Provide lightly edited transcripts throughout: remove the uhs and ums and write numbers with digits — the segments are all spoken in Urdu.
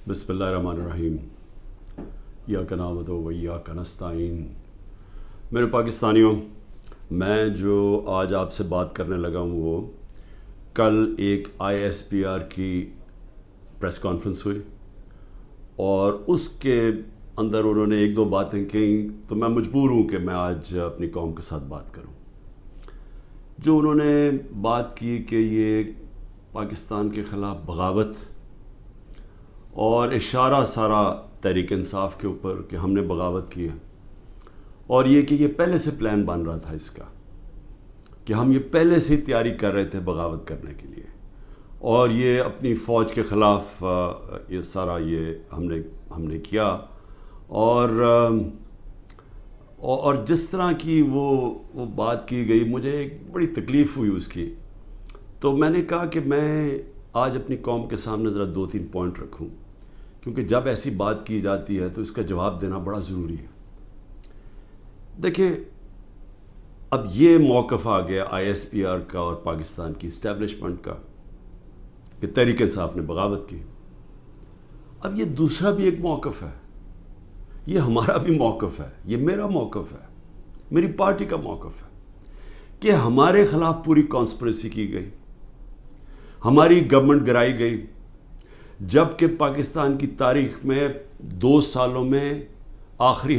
بسم اللہ الرحمن الرحیم ایاک نعبد و ایاک نستعین۔ میرے پاکستانیوں، میں جو آج آپ سے بات کرنے لگا ہوں وہ کل ایک ISPR کی پریس کانفرنس ہوئی اور اس کے اندر انہوں نے ایک دو باتیں کہیں تو میں مجبور ہوں کہ میں آج اپنی قوم کے ساتھ بات کروں۔ جو انہوں نے بات کی کہ یہ پاکستان کے خلاف بغاوت اور اشارہ سارا تحریک انصاف کے اوپر کہ ہم نے بغاوت کی ہے، اور یہ کہ یہ پہلے سے پلان بن رہا تھا اس کا کہ ہم یہ پہلے سے ہی تیاری کر رہے تھے بغاوت کرنے کے لیے، اور یہ اپنی فوج کے خلاف یہ سارا یہ ہم نے کیا، اور جس طرح کی وہ بات کی گئی مجھے ایک بڑی تکلیف ہوئی اس کی۔ تو میں نے کہا کہ میں آج اپنی قوم کے سامنے ذرا 2-3 پوائنٹ رکھوں، کیونکہ جب ایسی بات کی جاتی ہے تو اس کا جواب دینا بڑا ضروری ہے۔ دیکھیں، اب یہ موقف آ گیا ISPR کا اور پاکستان کی اسٹیبلشمنٹ کا کہ تحریک انصاف نے بغاوت کی۔ اب یہ دوسرا بھی ایک موقف ہے، یہ ہمارا بھی موقف ہے، یہ میرا موقف ہے، میری پارٹی کا موقف ہے کہ ہمارے خلاف پوری کانسپریسی کی گئی، ہماری گورنمنٹ گرائی گئی، جبکہ پاکستان کی تاریخ میں 2 سالوں میں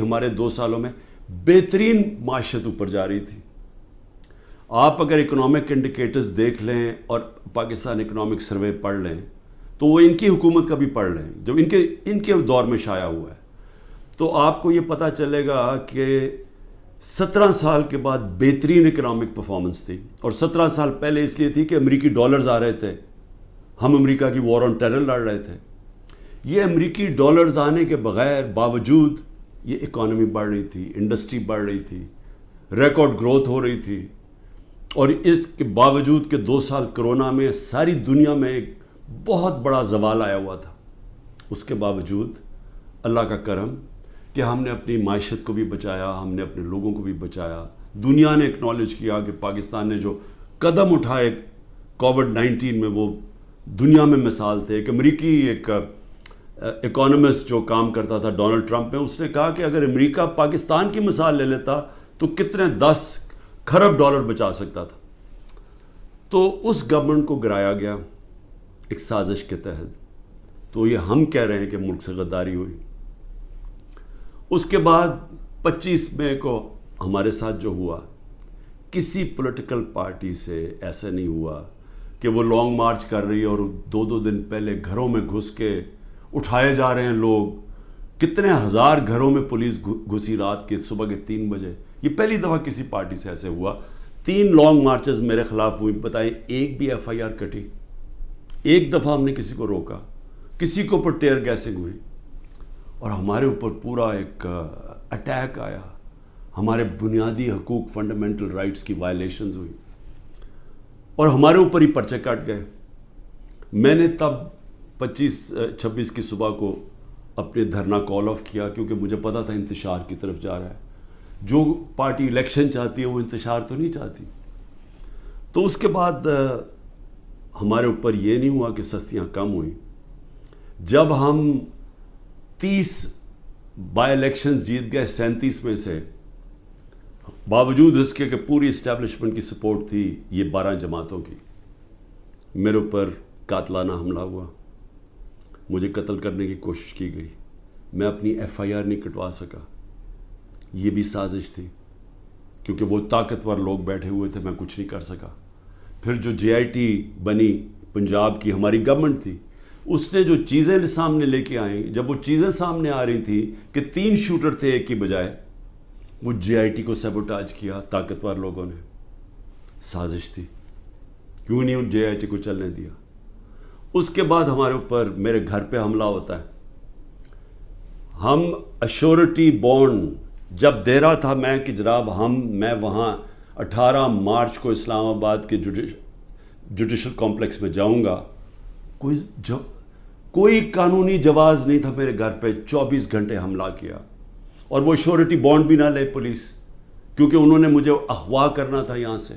ہمارے 2 سالوں میں بہترین معیشت اوپر جا رہی تھی۔ آپ اگر اکنامک انڈیکیٹرز دیکھ لیں اور پاکستان اکنامک سروے پڑھ لیں تو وہ ان کی حکومت کا بھی پڑھ لیں جو ان کے دور میں شائع ہوا ہے، تو آپ کو یہ پتہ چلے گا کہ 17 سال کے بعد بہترین اکنامک پرفارمنس تھی، اور 17 سال پہلے اس لیے تھی کہ امریکی ڈالرز آ رہے تھے، ہم امریکہ کی وار آن ٹیرر لڑ رہے تھے۔ یہ امریکی ڈالرز آنے کے باوجود یہ اکانومی بڑھ رہی تھی، انڈسٹری بڑھ رہی تھی، ریکارڈ گروتھ ہو رہی تھی، اور اس کے باوجود کہ 2 سال کرونا میں ساری دنیا میں ایک بہت بڑا زوال آیا ہوا تھا، اس کے باوجود اللہ کا کرم کہ ہم نے اپنی معیشت کو بھی بچایا، ہم نے اپنے لوگوں کو بھی بچایا۔ دنیا نے اکنالج کیا کہ پاکستان نے جو قدم اٹھائے کووڈ-19 میں وہ دنیا میں مثال تھے۔ ایک امریکی ایک اکانومسٹ جو کام کرتا تھا ڈونلڈ ٹرمپ میں، اس نے کہا کہ اگر امریکہ پاکستان کی مثال لے لیتا تو کتنے 10 کھرب ڈالر بچا سکتا تھا۔ تو اس گورنمنٹ کو گرایا گیا ایک سازش کے تحت، تو یہ ہم کہہ رہے ہیں کہ ملک سے غداری ہوئی۔ اس کے بعد 25 مئی کو ہمارے ساتھ جو ہوا، کسی پولیٹیکل پارٹی سے ایسا نہیں ہوا کہ وہ لانگ مارچ کر رہی ہے اور 2 دن پہلے گھروں میں گھس کے اٹھائے جا رہے ہیں لوگ، کتنے ہزار گھروں میں پولیس گھسی رات کے صبح کے 3 بجے۔ یہ پہلی دفعہ کسی پارٹی سے ایسے ہوا۔ 3 لانگ مارچز میرے خلاف ہوئی، بتائیں ایک بھی FIR کٹی؟ ایک دفعہ ہم نے کسی کو روکا؟ کسی کے اوپر ٹیئر گیسنگ ہوئی؟ اور ہمارے اوپر پورا ایک اٹیک آیا، ہمارے بنیادی حقوق فنڈامنٹل رائٹس کی وائلیشنز ہوئی، اور ہمارے اوپر ہی پرچے کٹ گئے۔ میں نے تب 26 کی صبح کو اپنے دھرنا کال آف کیا، کیونکہ مجھے پتا تھا انتشار کی طرف جا رہا ہے۔ جو پارٹی الیکشن چاہتی ہے وہ انتشار تو نہیں چاہتی۔ تو اس کے بعد ہمارے اوپر یہ نہیں ہوا کہ سستیاں کم ہوئیں۔ جب ہم 30 بائی الیکشنز جیت گئے 37 میں سے، باوجود اس کے کہ پوری اسٹیبلشمنٹ کی سپورٹ تھی یہ 12 جماعتوں کی، میرے اوپر قاتلانہ حملہ ہوا، مجھے قتل کرنے کی کوشش کی گئی، میں اپنی FIR نہیں کٹوا سکا۔ یہ بھی سازش تھی، کیونکہ وہ طاقتور لوگ بیٹھے ہوئے تھے، میں کچھ نہیں کر سکا۔ پھر جو JIT بنی پنجاب کی ہماری گورنمنٹ تھی، اس نے جو چیزیں سامنے لے کے آئیں، جب وہ چیزیں سامنے آ رہی تھی کہ 3 شوٹر تھے ایک کی بجائے، وہ JIT کو سیبوٹاج کیا طاقتور لوگوں نے۔ سازش تھی، کیوں نہیں JIT کو چلنے دیا۔ اس کے بعد ہمارے اوپر میرے گھر پہ حملہ ہوتا ہے۔ ہم ایشورٹی بانڈ جب دے رہا تھا میں کہ جناب میں وہاں 18 مارچ کو اسلام آباد کے جوڈیشل کمپلیکس میں جاؤں گا، کوئی قانونی جواز نہیں تھا میرے گھر پہ، 24 گھنٹے حملہ کیا، اور وہ ایشورٹی بانڈ بھی نہ لے پولیس، کیونکہ انہوں نے مجھے اغوا کرنا تھا یہاں سے۔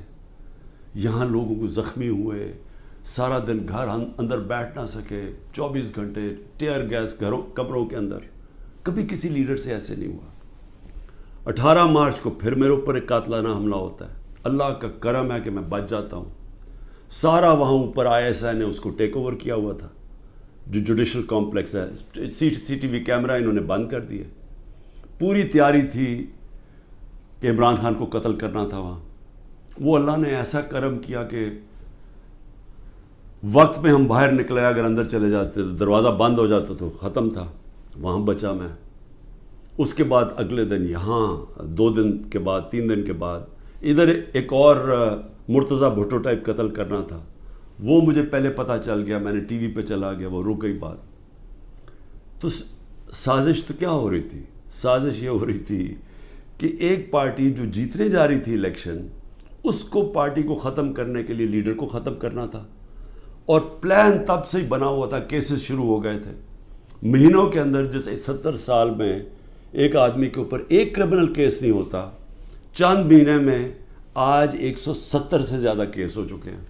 یہاں لوگوں کو زخمی ہوئے، سارا دن گھر اندر بیٹھ نہ سکے، 24 گھنٹے ٹیئر گیس گھروں کمروں کے اندر. کبھی کسی لیڈر سے ایسے نہیں ہوا. 18 مارچ کو پھر میرے اوپر ایک قاتلانہ حملہ ہوتا ہے. اللہ کا کرم ہے کہ میں بچ جاتا ہوں. سارا وہاں اوپر ISI نے اس کو ٹیک اوور کیا ہوا تھا، جو جوڈیشل کمپلیکس ہے. CCTV کیمرہ انہوں نے بند کر دیے. پوری تیاری تھی کہ عمران خان کو قتل کرنا تھا وہاں. وہ اللہ نے ایسا کرم کیا کہ وقت پہ ہم باہر نکلے، اگر اندر چلے جاتے دروازہ بند ہو جاتا تو ختم تھا. وہاں بچا میں. اس کے بعد اگلے دن یہاں، 2 دن کے بعد 3 دن کے بعد ادھر ایک اور مرتضیٰ بھٹو ٹائپ قتل کرنا تھا. وہ مجھے پہلے پتہ چل گیا، میں نے ٹی وی پہ چلا گیا، وہ رک گئی بات. تو سازش تو کیا ہو رہی تھی؟ سازش یہ ہو رہی تھی کہ ایک پارٹی جو جیتنے جا رہی تھی الیکشن، اس کو پارٹی کو ختم کرنے کے لیے لیڈر کو ختم کرنا تھا. اور پلان تب سے ہی بنا ہوا تھا. کیسز شروع ہو گئے تھے مہینوں کے اندر. جیسے 70 سال میں ایک آدمی کے اوپر ایک کرمنل کیس نہیں ہوتا، چند مہینے میں آج 170 سے زیادہ کیس ہو چکے ہیں.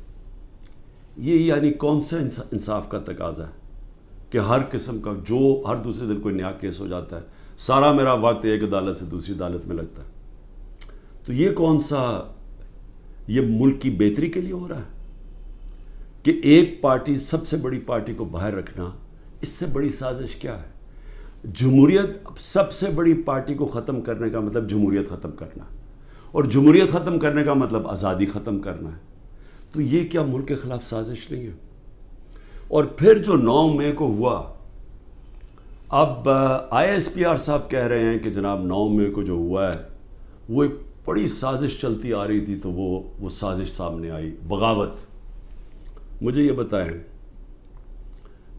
یہ یعنی کون سا انصاف کا تقاضا ہے کہ ہر قسم کا جو ہر دوسرے دن کوئی نیا کیس ہو جاتا ہے. سارا میرا وقت ایک عدالت سے دوسری عدالت میں لگتا ہے. تو یہ کون سا، یہ ملک کی بہتری کے لیے ہو رہا ہے کہ ایک پارٹی، سب سے بڑی پارٹی کو باہر رکھنا؟ اس سے بڑی سازش کیا ہے؟ جمہوریت، سب سے بڑی پارٹی کو ختم کرنے کا مطلب جمہوریت ختم کرنا، اور جمہوریت ختم کرنے کا مطلب آزادی ختم کرنا ہے. تو یہ کیا ملک کے خلاف سازش نہیں ہے؟ اور پھر جو 9 مئی کو ہوا، اب ISPR صاحب کہہ رہے ہیں کہ جناب 9 مئی کو جو ہوا ہے وہ ایک بڑی سازش چلتی آ رہی تھی، تو وہ سازش سامنے آئی، بغاوت. مجھے یہ بتائیں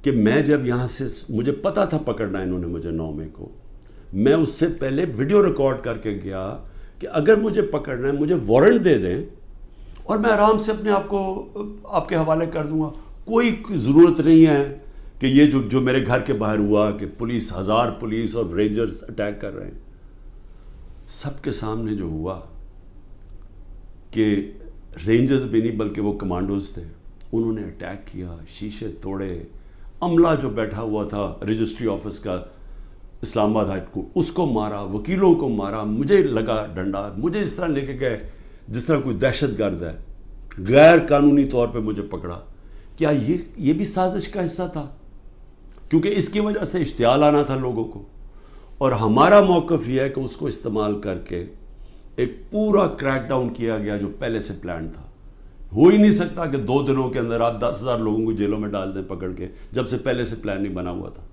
کہ میں جب یہاں سے، مجھے پتا تھا پکڑنا انہوں نے مجھے 9 مئی کو، میں اس سے پہلے ویڈیو ریکارڈ کر کے گیا کہ اگر مجھے پکڑنا ہے مجھے وارنٹ دے دیں اور میں آرام سے اپنے آپ کو آپ کے حوالے کر دوں گا. کوئی ضرورت نہیں ہے کہ یہ جو میرے گھر کے باہر ہوا کہ پولیس، 1000 پولیس اور رینجرز اٹیک کر رہے ہیں. سب کے سامنے جو ہوا کہ رینجرز بھی نہیں بلکہ وہ کمانڈوز تھے، انہوں نے اٹیک کیا، شیشے توڑے. عملہ جو بیٹھا ہوا تھا رجسٹری آفس کا اسلام آباد ہائی کورٹ، اس کو مارا، وکیلوں کو مارا. مجھے لگا ڈنڈا، مجھے اس طرح لے کے گئے جس طرح کوئی دہشت گرد ہے. غیر قانونی طور پہ مجھے پکڑا. کیا یہ بھی سازش کا حصہ تھا؟ کیونکہ اس کی وجہ سے اشتعال آنا تھا لوگوں کو. اور ہمارا موقف یہ ہے کہ اس کو استعمال کر کے ایک پورا کریک ڈاؤن کیا گیا جو پہلے سے پلان تھا. ہو ہی نہیں سکتا کہ 2 دنوں کے اندر آپ 10,000 لوگوں کو جیلوں میں ڈال دیں پکڑ کے، جب سے پہلے سے پلان نہیں بنا ہوا تھا.